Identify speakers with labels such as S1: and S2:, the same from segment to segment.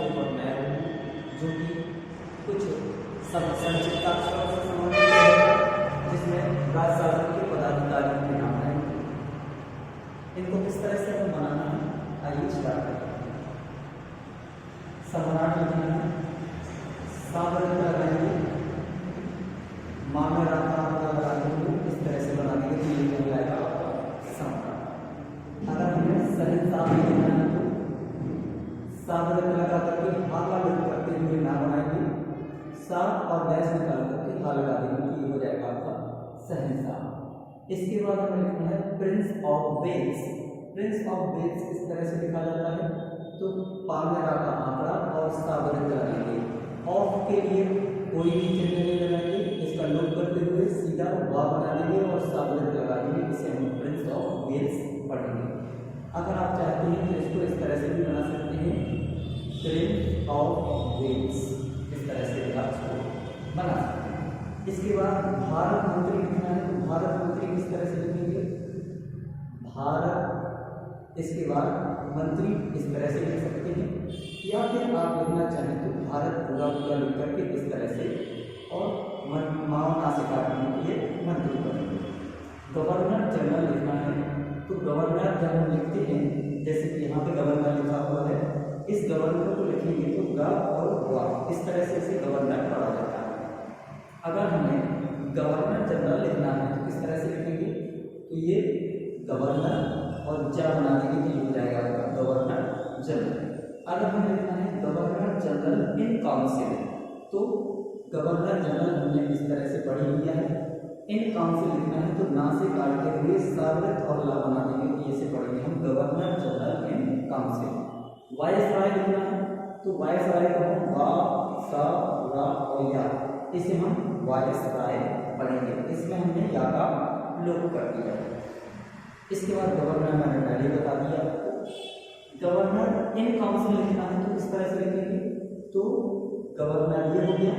S1: एक और मैं हूँ जो कि कुछ संक्षिप्त अक्षरों से संबंधित है, जिसमें राज्य शासन के पदाधिकारियों के नाम है। इनको किस तरह से हमें बनाना है, आइए स्टार्ट करते हैं। सम्राट लिखना है, सावरकर लगाएंगे, मानव राजा लगाएंगे, इस तरह से बना देंगे तो ये हो जाएगा आपका सम्राट। अगर हमें शहंशाह लिखना है तो सावरकर लगा करके हाला लग करते हुए ना बनाएंगे, सा और डैश निकाल करके हा लगा देंगे तो ये हो जाएगा आपका शहंशाह। इसके बाद हमें लिखना है prince of Wales. Prince of Wales इस तरह से लिखा जाता है, तो पामेरा का आंकड़ा और सावरकर लगाएंगे। ऑफ के लिए कोई भी चिन्ह नहीं लगाएंगे, इसका लोप करते हुए सीधा वाह बना देंगे और सावरकर लगा देंगे, इसे हम प्रिंस ऑफ वेल्स पढ़ेंगे। अगर आप चाहते हैं तो इसको इस तरह से भी बना सकते हैं, प्रिंस ऑफ वेल्स, इस तरह से आप इसको बना सकते हैं। इसके बाद भारत मंत्री लिखना है तो भारत मंत्री किस तरह से लिखेंगे, भारत, इसके बाद मंत्री इस तरह से लिख सकते हैं, या फिर आप लिखना चाहें तो भारत पूरा पूरा लिख करके इस तरह से और मावना से काटने के लिए मंत्री बनेंगे। गवर्नर जनरल लिखना है तो गवर्नर जब हम लिखते हैं, जैसे कि यहाँ पे गवर्नर लिखा हुआ है, इस गवर्नर को लिखेंगे तो ग और वा इस तरह से इसे गवर्नर पढ़ा जाता है। अगर हमें गवर्नर जनरल लिखना है तो किस तरह से लिखेंगे, तो ये गवर्नर और जा बना देंगे तो ये हो जाएगा आपका गवर्नर जनरल। अगर हमें लिखना है गवर्नर जनरल इन काउंसिल, तो गवर्नर जनरल हमने इस तरह से पढ़ लिया है। इन काउंसिल लिखना है तो ना से काटते हुए सावरत और ला बना देंगे तो ये से पढ़ेंगे हम governor general in council. Viceroy लिखना है तो वायसराय को हम वा सा रा और या, इसे हम वायसराय पढ़ेंगे, इसमें हमने या का लोप कर दिया। इसके बाद गवर्नर मैंने पहले बता दिया आपको। गवर्नर इन काउंसिल लिखना है तो किस तरह से लिखेंगे, तो गवर्नर ये हो गया,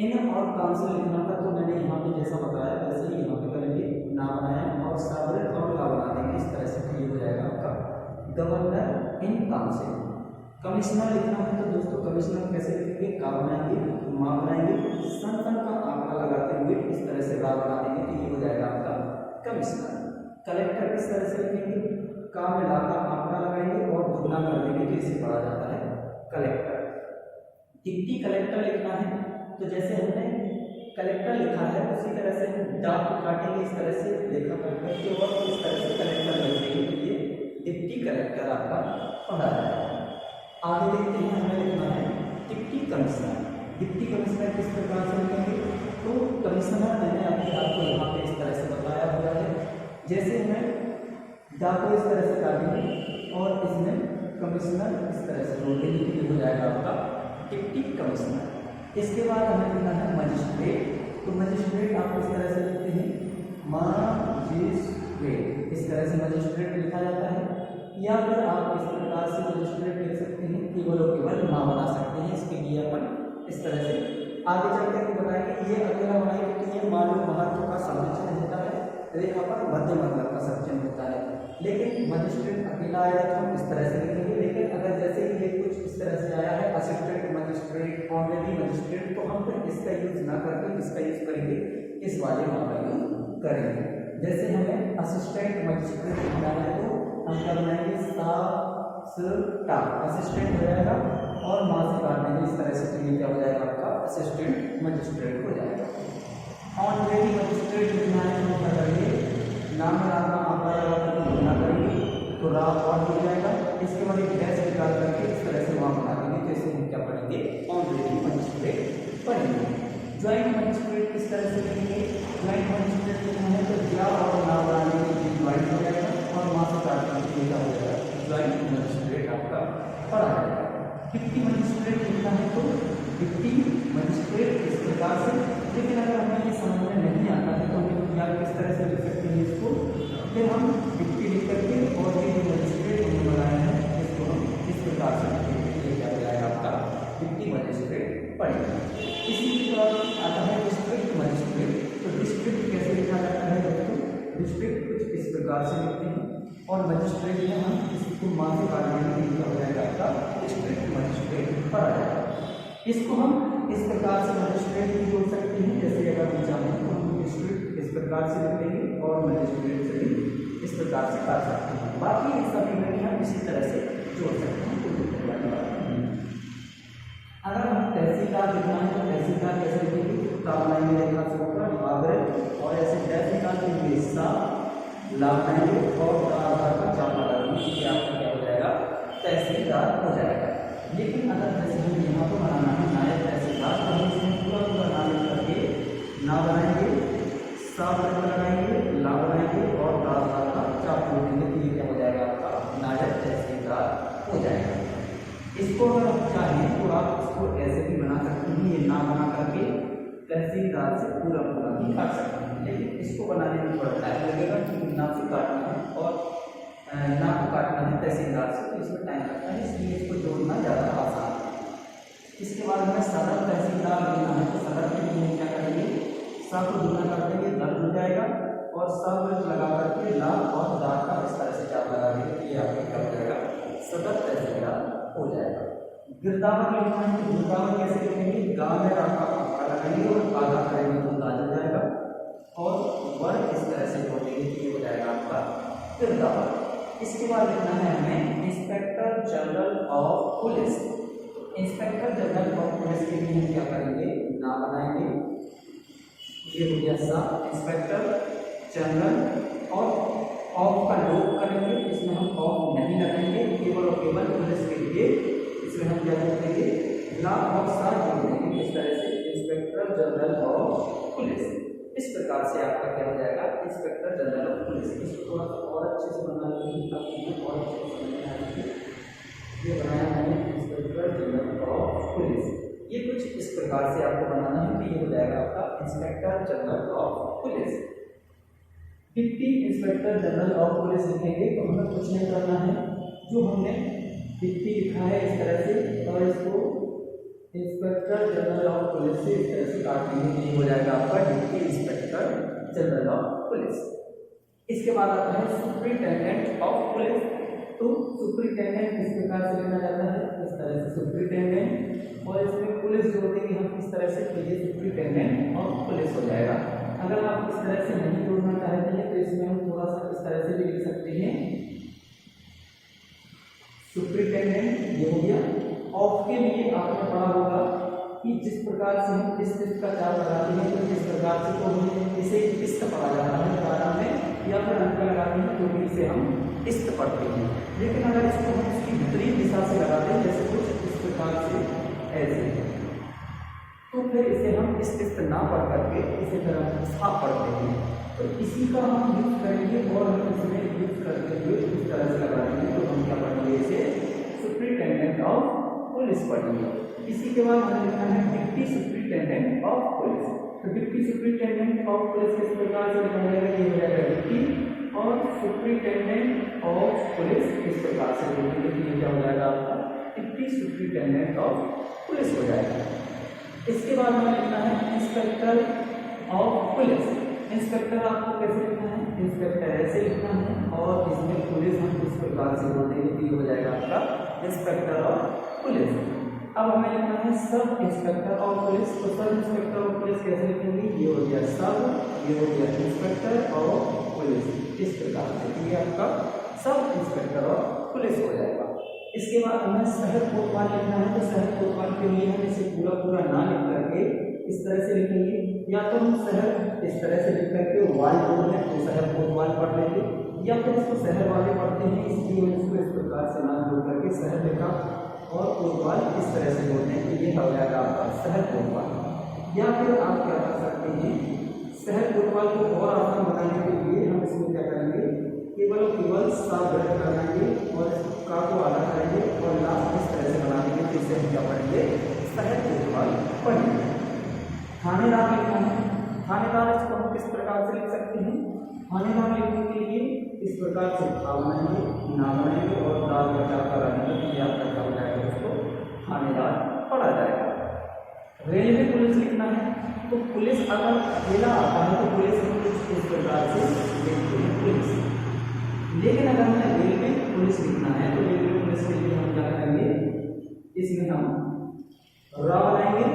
S1: इन और काउंसिल लिखना था तो मैंने यहाँ पे जैसा बताया वैसे ही यहाँ पे करेंगे, ना बनाया और सावरत और ला बना देंगे इस तरह से, तो ये हो जाएगा आपका गवर्नर इन काउंसिल। कमिश्नर लिखना है तो दोस्तों कमिश्नर कैसे लिखेंगे, का बनाएंगे, माँ बनाएंगे, सन का आंकड़ा लगाते हुए इस तरह से रा बना देंगे तो ये हो जाएगा आपका कमिश्नर। कलेक्टर किस तरह से लिखेंगे, का में ला का आंकड़ा लगाएंगे और दुगना कर देंगे तो इसे पढ़ा जाता है कलेक्टर। डिप्टी कलेक्टर लिखना है तो जैसे हमने कलेक्टर लिखा है उसी तरह से डाक को काटेंगे इस तरह से लेखा करके और इस तरह से कलेक्टर लिख देंगे तो ये डिप्टी कलेक्टर आपका पढ़ा जाएगा। आगे देखते हैं, हमें लिखना है डिप्टी कमिश्नर। डिप्टी कमिश्नर किस प्रकार से लिखेंगे, तो कमिश्नर मैंने आपको यहाँ पे इस तरह से बताया हुआ है, जैसे हमें डा को इस तरह से काटेंगे और इसमें कमिश्नर इस तरह से जोड़ देंगे तो ये हो जाएगा आपका डिप्टी कमिश्नर। इसके बाद हमें लिखना है मजिस्ट्रेट, तो मजिस्ट्रेट आप इस तरह से लिखते हैं मजिस्ट्रेट, इस तरह से मजिस्ट्रेट लिखा जाता है, या फिर आप इस प्रकार से मजिस्ट्रेट लिख सकते हैं, केवल और केवल ना बना सकते हैं। इसके लिए अपन इस तरह से आगे चल करके बताएंगे। ये अकेला बनाएंगे तो ये मानव महत्व का संरक्षण होता है, रेखा पर मध्य मतलब का संरक्षण होता है, लेकिन मजिस्ट्रेट अकेला आया तो हम इस तरह से लिखेंगे। लेकिन अगर जैसे ही ये कुछ इस तरह से आया है असिस्टेंट मजिस्ट्रेट, ऑनरेडी मजिस्ट्रेट, तो हम फिर इसका यूज ना करके इसका यूज करेंगे, इस वाले मा का यूज करेंगे। जैसे हमें असिस्टेंट मजिस्ट्रेट बनाना है तो हम क्या बनाएंगे, सा स टा, असिस्टेंट हो जाएगा और माँ से काट देंगे इस तरह से, तो ये क्या हो जाएगा आपका असिस्टेंट मजिस्ट्रेट हो जाएगा। ऑनरेडी मजिस्ट्रेट लिखना है तो क्या करेंगे, नाम का आंकड़ा लगा करके गुना करेंगे तो रा और हो जाएगा। इसके बाद एक डैश निकाल करके इस तरह से वहाँ बना देंगे तो इसे हम क्या पढ़ेंगे, ऑनरेडी मजिस्ट्रेट पढ़ेंगे। ज्वाइंट मजिस्ट्रेट किस तरह से लिखेंगे, ज्वाइंट मजिस्ट्रेट लिखना है तो या और ना बनाने के ज्वाइंट हो जाएगा और वहाँ से काट करके क्या हो जाएगा, ज्वाइंट मजिस्ट्रेट आपका पढ़ा जाएगा। डिप्टी मजिस्ट्रेट लिखना है तो डिप्टी मजिस्ट्रेट इस प्रकार से, लेकिन अगर हमें ये समझ में नहीं आता है तो हम क्या किस तरह से लिख सकते हैं इसको, फिर हम डिप्टी लिख करके और ये जो मजिस्ट्रेट हमने बनाया है इसको हम इस प्रकार से लिखेंगे, क्या हो जाएगा आपका डिप्टी मजिस्ट्रेट पढ़ेगा। इसी के बाद आता है डिस्ट्रिक्ट मजिस्ट्रेट, तो डिस्ट्रिक्ट कैसे लिखा जाता है दोस्तों, डिस्ट्रिक्ट कुछ इस प्रकार से लिखते हैं और मजिस्ट्रेट में हम इसको मान से काट देंगे, क्या हो जाएगा आपका डिस्ट्रिक्ट मजिस्ट्रेट इसको हम इस प्रकार से मजिस्ट्रेट भी जोड़ सकते हैं, जैसे अगर हम चाहें तो हम डिस्ट्रिक्ट इस प्रकार से लिख लेंगे और मजिस्ट्रेट से भी इस प्रकार से कर सकते हैं। बाकी सभी में हम इसी तरह से जोड़ सकते हैं, कोई दिक्कत वाली बात नहीं। अगर हम तहसीलदार लिखना है तो तहसीलदार कैसे लिखेंगे, टॉप लाइन में लिखना होगा मागरेट और ऐसे तहसीलदार के लिए सा लाएंगे और आधार का चापा लगाएंगे, ये आपका क्या हो जाएगा, तहसीलदार हो जाएगा। लेकिन अगर जैसे हम यहाँ पर बनाना है नायब तहसीलदार तो हम इसमें पूरा पूरा नाम लिख करके ना बनाएंगे, सा लगाएंगे, ला बनाएंगे और आधार का चाप देंगे, तो ये क्या हो जाएगा आपका नायब तहसीलदार हो जाएगा। इसको अगर आप चाहें तो आप इसको ऐसे भी बना सकते हैं, ये ना बना करके तहसीलदार से पूरा पूरा भी काट सकते हैं, लेकिन इसको बनाने में थोड़ा टाइम लगेगा क्योंकि नाम से काटना है और नाम को काटना है तहसीलदार से, तो इसमें टाइम लगता है, इसलिए इसको जोड़ना ज़्यादा आसान है। इसके बाद हमें सदर तहसीलदार लेना है तो सदर के लिए क्या करेंगे, सब गुना कर देंगे, दर्ज हो जाएगा और सब लगा करके ला और दार का इस तरह से चाप लगा देंगे, ये आपका क्या हो जाएगा, सदर तहसीलदार हो जाएगा। गिरदावर लिखना है तो गिरदावर कैसे लिखेंगे, गाँव में राखा आपका लगाएंगे और आधा करेंगे तो दाल हो जाएगा और वर्ग इस तरह से जोड़ देंगे, ये हो जाएगा आपका गिरदावर। इसके बाद लिखना है हमें इंस्पेक्टर जनरल ऑफ पुलिस, तो इंस्पेक्टर जनरल ऑफ पुलिस के लिए हम क्या करेंगे, ना बनाएंगे, ये हो गया सा इंस्पेक्टर जनरल और ऑफ का लोग करेंगे, इसमें हम ऑफ नहीं लगाएंगे, केवल और केवल पुलिस के लिए इसमें हम क्या करेंगे, ला और सा जोड़ देंगे, इस तरह से इंस्पेक्टर जनरल ऑफ पुलिस। इस प्रकार से आपका क्या हो जाएगा, इंस्पेक्टर जनरल ऑफ पुलिस। इसको थोड़ा सा और अच्छे से बना लेंगे ताकि और अच्छे से समझ में आएगी। ये बनाया मैंने इंस्पेक्टर जनरल ऑफ पुलिस, ये कुछ इस प्रकार से आपको बनाना है कि ये हो जाएगा आपका inspector general of police. Deputy inspector general of police लिखेंगे तो हमें कुछ नहीं करना है, जो हमने डिप्टी लिखा है इस तरह से और इसको इंस्पेक्टर जनरल ऑफ पुलिस से इस तरह से काट देंगे, ये हो जाएगा आपका deputy inspector general of police. इसके बाद आता है सुपरिटेंडेंट ऑफ पुलिस, तो सुपरिटेंडेंट किस प्रकार से लिखा जाता है, इस तरह से सुपरिटेंडेंट और इसमें पुलिस जोड़ देंगे हम इस तरह से, तो ये सुपरिटेंडेंट ऑफ पुलिस हो जाएगा। अगर आप इस तरह से नहीं जोड़ना चाहते हैं तो इसमें हम थोड़ा सा इस तरह से भी लिख सकते हैं, सुपरिटेंडेंट ये हो गया। ऑफ के लिए आपने पढ़ा होगा कि जिस प्रकार से हम किस्त का चार्ज लगाते हैं तो इस प्रकार से तो हमें इसे किस्त पढ़ा जाता है प्रारंभ में, या फिर अंक लगाते हैं तो इसे हम किस्त पढ़ते हैं। लेकिन अगर इसको हम इसकी विपरीत दिशा से लगाते हैं, जैसे कुछ इस प्रकार से ऐसे, तो फिर इसे हम इस किस्त ना पढ़ करके इसे फिर हम सा पढ़ते हैं, तो इसी का हम यूज करेंगे और हम इसमें यूज करते हुए इस तरह से लगा देंगे, तो हम क्या पढ़ेंगे, इसे सुपरिटेंडेंट ऑफ पुलिस पढ़ेंगे। इसी के बाद हमें लिखना है डिप्टी सुपरिटेंडेंट ऑफ पुलिस, तो डिप्टी सुपरिटेंडेंट ऑफ पुलिस किस प्रकार से लिखा जाएगा, ये हो जाएगा डिप्टी और सुपरिटेंडेंट ऑफ पुलिस इस प्रकार से लिखेंगे, तो ये क्या हो जाएगा आपका डिप्टी सुपरिटेंडेंट ऑफ पुलिस हो जाएगा। इसके बाद हमें लिखना है इंस्पेक्टर ऑफ पुलिस। इंस्पेक्टर आपको कैसे लिखना है, इंस्पेक्टर ऐसे लिखना है और इसमें पुलिस हम इस प्रकार से बोल देंगे, तो ये हो जाएगा आपका इंस्पेक्टर ऑफ पुलिस। अब हमें लिखना है सब इंस्पेक्टर ऑफ पुलिस, तो सब इंस्पेक्टर ऑफ पुलिस कैसे लिखेंगे, ये हो गया सब, ये हो गया इंस्पेक्टर ऑफ पुलिस, इस प्रकार से ये आपका सब इंस्पेक्टर ऑफ पुलिस हो जाएगा। इसके बाद हमें शहर कोतवाल लिखना है, तो शहर कोतवाल के लिए हम इसे पूरा पूरा ना लिख करके इस तरह से लिखेंगे, या तो हम शहर इस तरह से लिख करके वाल जोड़ लें तो शहर कोतवाल पढ़ लेंगे, या फिर इसको शहर वाले पढ़ते हैं इसलिए इसको इस प्रकार से ना जोड़ करके शहर लिखा और कोतवाल इस तरह से जोड़ते हैं, तो ये हो जाएगा आपका शहर कोतवाल। या फिर आप क्या कर सकते हैं, शहर कोतवाल को और आसान बनाने के लिए हम इसमें क्या करेंगे, केवल सा गढ़ लगाएंगे और का को आधा करेंगे और लास्ट इस तरह से बना देंगे, तो इसे हम क्या पढ़ेंगे, शहर कोतवाल पढ़ेंगे। थानेदार लिखना है, थानेदार इसको हम किस प्रकार से लिख सकते हैं, थानेदार लिखने के लिए इस प्रकार से था बनाएंगे, ना बनाएंगे और दाल का चार कराएंगे, तो ये आपका क्या हो जाएगा, उसको थानेदार पढ़ा जाएगा। रेलवे पुलिस लिखना है, तो पुलिस अगर अकेला आता है तो पुलिस हम कुछ इस प्रकार से लिखते हैं पुलिस, लेकिन अगर हमें रेलवे पुलिस लिखना है तो रेलवे पुलिस के लिए हम क्या करेंगे, इसमें हम र बनाएंगे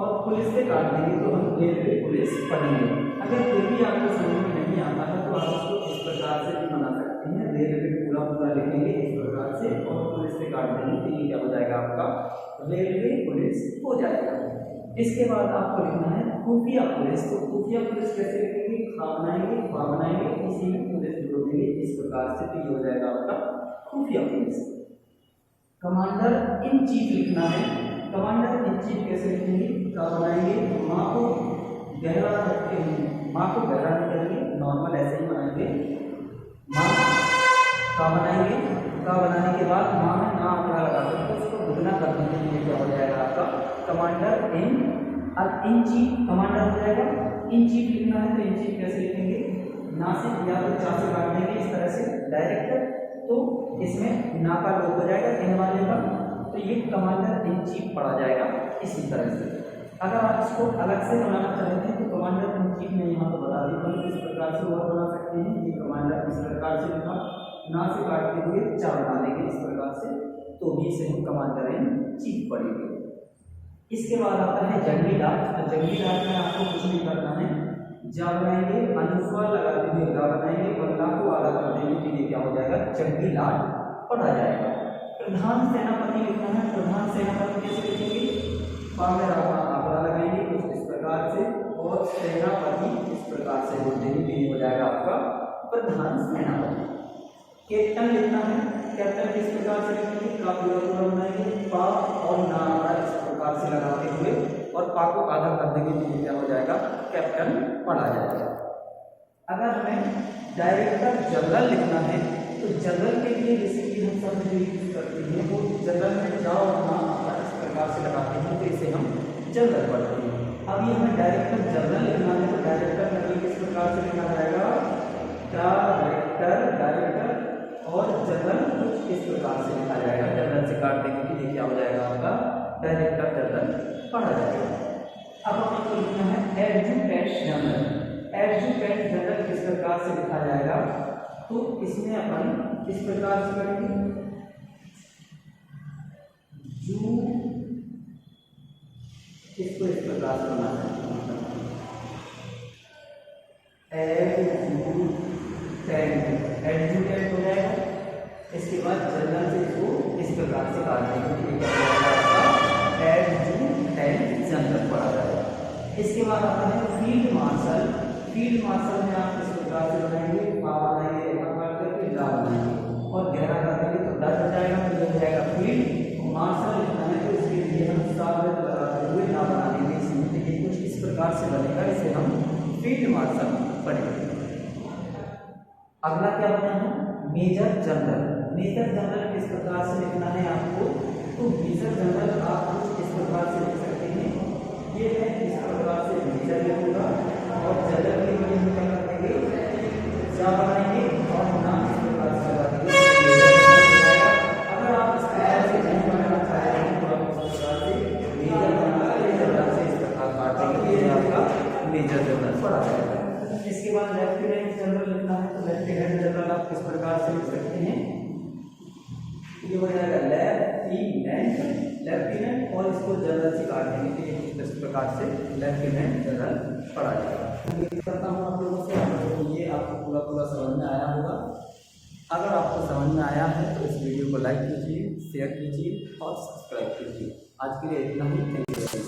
S1: और पुलिस से काट देंगे तो हम रेलवे पुलिस पढ़ेंगे। अगर फिर भी आपको समझ में नहीं आता है तो आप इसको इस प्रकार से भी बना सकते हैं, रेलवे पूरा पूरा लिखेंगे इस प्रकार से और पुलिस से काट देंगे तो ये क्या हो जाएगा आपका रेलवे पुलिस हो जाएगा। इसके बाद आपको लिखना है खुफिया पुलिस। तो खुफिया पुलिस कैसे लिखेंगे, खा बनाएंगे इसी में पुलिस जोड़ देंगे इस प्रकार से तो ये हो जाएगा आपका खुफिया पुलिस। कमांडर इन चीफ लिखना है, कमांडर इन चीफ कैसे लिखेंगे, का बनाएंगे माँ को गहरा करके, माँ को गहरा नहीं करेंगे, नॉर्मल ऐसे ही बनाएंगे माँ का बनाएंगे, का बनाने के बाद माँ में ना अगला लगा करके उसको दुगना कर देंगे ये क्या हो जाएगा आपका कमांडर इन। अब इन चीफ कमांडर हो जाएगा, इन चीफ लिखना है तो इन चीफ कैसे लिखेंगे, ना से या तो चा से काट देंगे इस तरह से डायरेक्ट, तो इसमें ना का लोप हो जाएगा इन वाले का, तो ये कमांडर इन चीफ पढ़ा जाएगा इसी तरह से। अगर आप इसको अलग से बनाना चाहते हैं तो कमांडर इन चीफ में यहाँ पर बता दी इस प्रकार से और बना सकते हैं। ये कमांडर इस प्रकार से लिखा, ना से काटते हुए चा बना देंगे इस प्रकार से, तो भी इसे हम कमांडर इन चीफ पढ़ेंगे। इसके बाद आता है जंगली राज। तो जंगली राज में आपको कुछ नहीं करना है, जा बनाएंगे अनुस्वार लगाते हुए गा बनाएंगे और ला को आधा कर देंगे तो ये क्या हो जाएगा जंगली राज पढ़ा जाएगा। प्रधान सेनापति लिखना है, प्रधान सेनापति कैसे लिखेंगे, पा में आंकड़ा लगाएंगे कुछ इस प्रकार से और सेनापति इस प्रकार से बोल देंगे तो ये हो जाएगा आपका प्रधान सेनापति। कैप्टन लिखना है, कैप्टन किस प्रकार से लिखेंगे, का पूरा पूरा बनाएंगे पा और ना इस प्रकार से लगाते हुए और पा को आधा कर देंगे तो ये क्या हो जाएगा कैप्टन पढ़ा जाएगा। अगर हमें डायरेक्टर जनरल लिखना है तो जनरल के लिए जैसे कि हम सब जो यूज करते हैं वो जनरल में जाओ और ना इस प्रकार से लगाते हैं तो इसे हम जनरल पढ़ते हैं। अब ये हमें डायरेक्टर जनरल लिखना है तो डायरेक्टर जनरल किस प्रकार से लिखा जाएगा, डायरेक्टर और जनरल कुछ इस प्रकार से लिखा जाएगा, जनरल से काट देंगे कि ये क्या हो जाएगा आपका डायरेक्टर जनरल पढ़ा जाएगा। अब आपको लिखना है एडजुटेंट जनरल। एडजुटेंट जनरल किस प्रकार से लिखा जाएगा, तो इसमें अपन किस प्रकार से करेंगे, जू इसको इस प्रकार से बनाना है एडजुटेंट हो जाएगा। इसके बाद जनरल से इसको इस प्रकार से काट देंगे एडजुटेंट जनरल पढ़ा जाएगा। इसके बाद आता है फील्ड मार्शल। फील्ड मार्शल में आप इस प्रकार से बनाएंगे पा बनाएंगे करके ला बनाएंगे और गहरा कर देंगे तो डर हो जाएगा तो हो जाएगा फील्ड मार्शल लिखना है तो इसके लिए हम सावधान लगाते हुए ना बना देंगे इसमें, तो ये कुछ इस प्रकार से बनेगा, इसे हम फील्ड मार्शल पढ़ेंगे। अगला क्या बना है मेजर जनरल। मेजर जनरल किस प्रकार से लिखना है आपको, तो मेजर जनरल आप कुछ इस प्रकार से लिख सकते हैं, ये है इस प्रकार से मेजर लिखूंगा और जनरल के लिए हम क्या कर देंगे जा बनाएंगे और नाम इस प्रकार से लगा देंगे। अगर आप इस प्रकार से नहीं बनाना चाहते हैं तो आप इस प्रकार से मेजर बना के जनरल से इस प्रकार काट देंगे, ये आपका मेजर जनरल पढ़ा जाएगा। इसके बाद लेफ्टिनेंट जनरल लिखना है तो लेफ्टिनेंट जनरल आप किस प्रकार से लिख सकते हैं, ये हो जाएगा लेफ्टिनेंट और इसको जनरल से काट देंगे तो ये इस प्रकार से लेफ्टिनेंट जनरल पढ़ा जाएगा। उम्मीद करता हूँ आप लोगों से ये आपको पूरा समझ में आया होगा। अगर आपको समझ में आया है तो इस वीडियो को लाइक कीजिए, शेयर कीजिए और सब्सक्राइब कीजिए। आज के लिए इतना ही, थैंक यू।